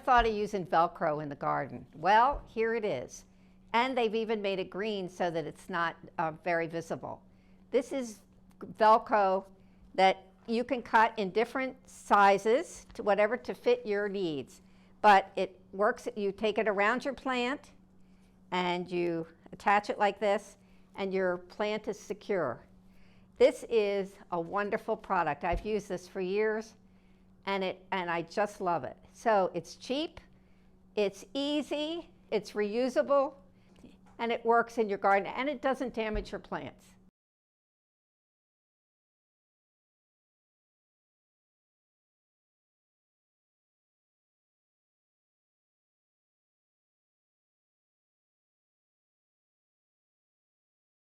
thought of using Velcro in the garden? Well, here it is. And they've even made it green so that it's not very visible. This is Velcro that you can cut in different sizes to whatever to fit your needs. But it works, you take it around your plant and you attach it like this and your plant is secure. This is a wonderful product. I've used this for years and I just love it. So it's cheap, it's easy, it's reusable, and it works in your garden and it doesn't damage your plants.